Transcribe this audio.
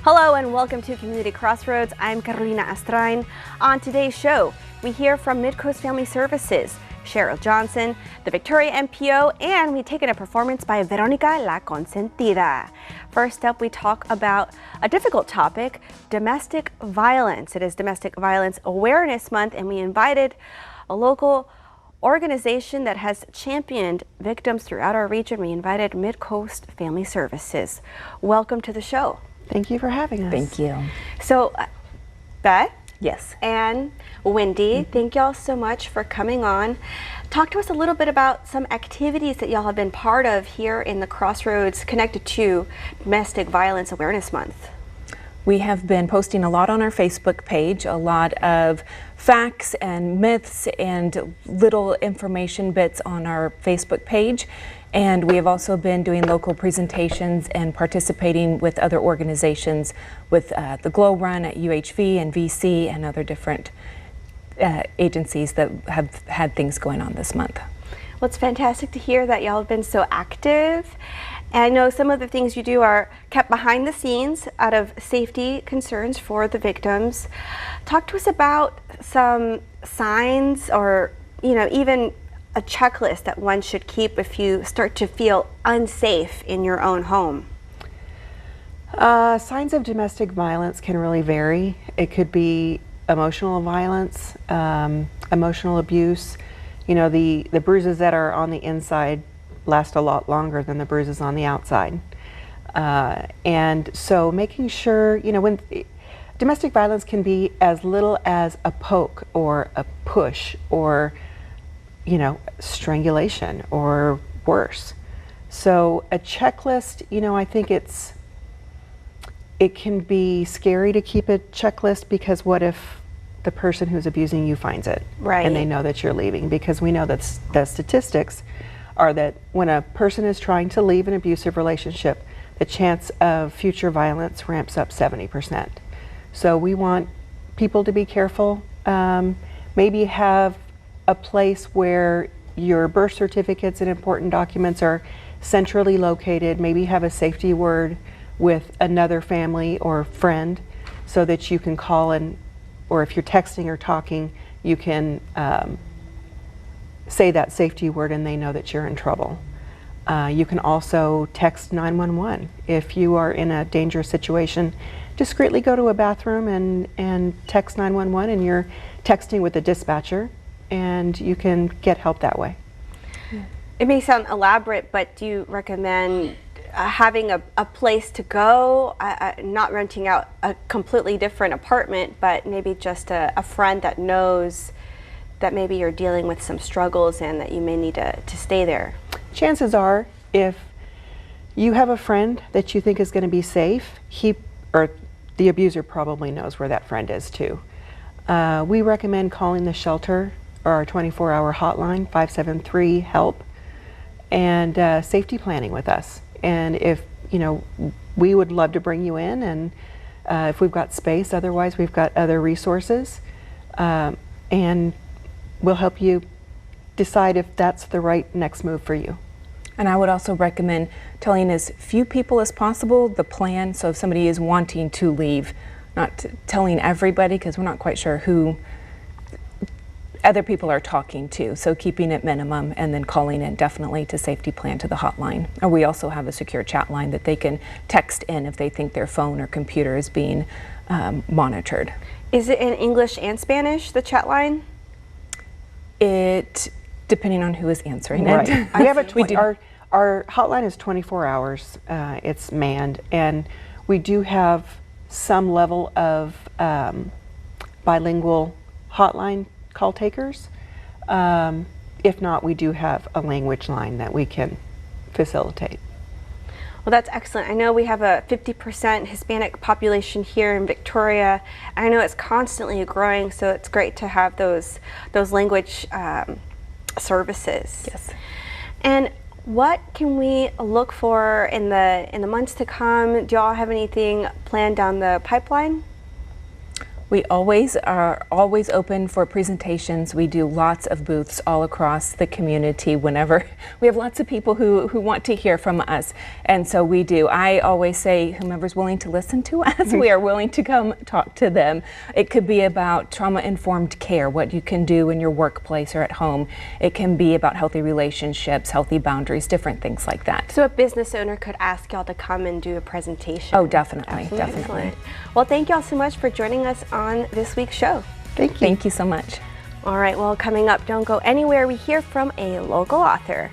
Hello and welcome to Community Crossroads. I'm Carolina Astrain. On today's show, we hear from Mid-Coast Family Services, Cheryl Johnson, the Victoria MPO, and we take in a performance by Veronica La Consentida. First up, we talk about a difficult topic, domestic violence. It is Domestic Violence Awareness Month, and we invited a local organization that has championed victims throughout our region. We invited Mid-Coast Family Services. Welcome to the show. Thank you for having us. Thank you. So, Beth? Yes. And Wendy, thank y'all so much for coming on. Talk to us a little bit about some activities that y'all have been part of here in the Crossroads connected to Domestic Violence Awareness Month. We have been posting a lot on our Facebook page, a lot of facts and myths and little information bits on our Facebook page. And we have also been doing local presentations and participating with other organizations with the Glow Run at UHV and VC and other different agencies that have had things going on this month. Well, it's fantastic to hear that y'all have been so active. And I know some of the things you do are kept behind the scenes out of safety concerns for the victims. Talk to us about some signs or, even a checklist that one should keep if you start to feel unsafe in your own home. Signs of domestic violence can really vary. It could be emotional violence, emotional abuse. The bruises that are on the inside last a lot longer than the bruises on the outside. And so making sure, when domestic violence can be as little as a poke or a push or strangulation or worse. So a checklist, I think it can be scary to keep a checklist because what if the person who's abusing you finds it? Right. And they know that you're leaving, because we know that the statistics are that when a person is trying to leave an abusive relationship, the chance of future violence ramps up 70%. So we want people to be careful, maybe have a place where your birth certificates and important documents are centrally located, maybe have a safety word with another family or friend so that you can call in, or if you're texting or talking, you can say that safety word and they know that you're in trouble. You can also text 911. If you are in a dangerous situation, discreetly go to a bathroom and text 911, and you're texting with the dispatcher, and you can get help that way. It may sound elaborate, but do you recommend having a place to go, not renting out a completely different apartment, but maybe just a friend that knows that maybe you're dealing with some struggles and that you may need to stay there? Chances are, if you have a friend that you think is going to be safe, he or the abuser probably knows where that friend is too. We recommend calling the shelter or our 24-hour hotline, 573-HELP, and safety planning with us. And if, we would love to bring you in, and if we've got space, otherwise we've got other resources, and we'll help you decide if that's the right next move for you. And I would also recommend telling as few people as possible the plan, so if somebody is wanting to leave, not telling everybody, because we're not quite sure who other people are talking to, so keeping it minimum and then calling it definitely to safety plan to the hotline. Or we also have a secure chat line that they can text in if they think their phone or computer is being monitored. Is it in English and Spanish, the chat line? It, depending on who is answering Right. it. We have our hotline is 24 hours. It's manned, and we do have some level of bilingual hotline call takers. If not, we do have a language line that we can facilitate. Well, that's excellent. I know we have a 50% Hispanic population here in Victoria. I know it's constantly growing, so it's great to have those language services. Yes. And what can we look for in the months to come? Do y'all have anything planned down the pipeline? We are always open for presentations. We do lots of booths all across the community whenever. We have lots of people who want to hear from us, and so we do. I always say whomever's willing to listen to us, we are willing to come talk to them. It could be about trauma-informed care, what you can do in your workplace or at home. It can be about healthy relationships, healthy boundaries, different things like that. So a business owner could ask y'all to come and do a presentation. Oh, definitely, definitely. Excellent. Well, thank y'all so much for joining us on this week's show. Thank you. Thank you so much. All right, well, coming up, don't go anywhere. We hear from a local author.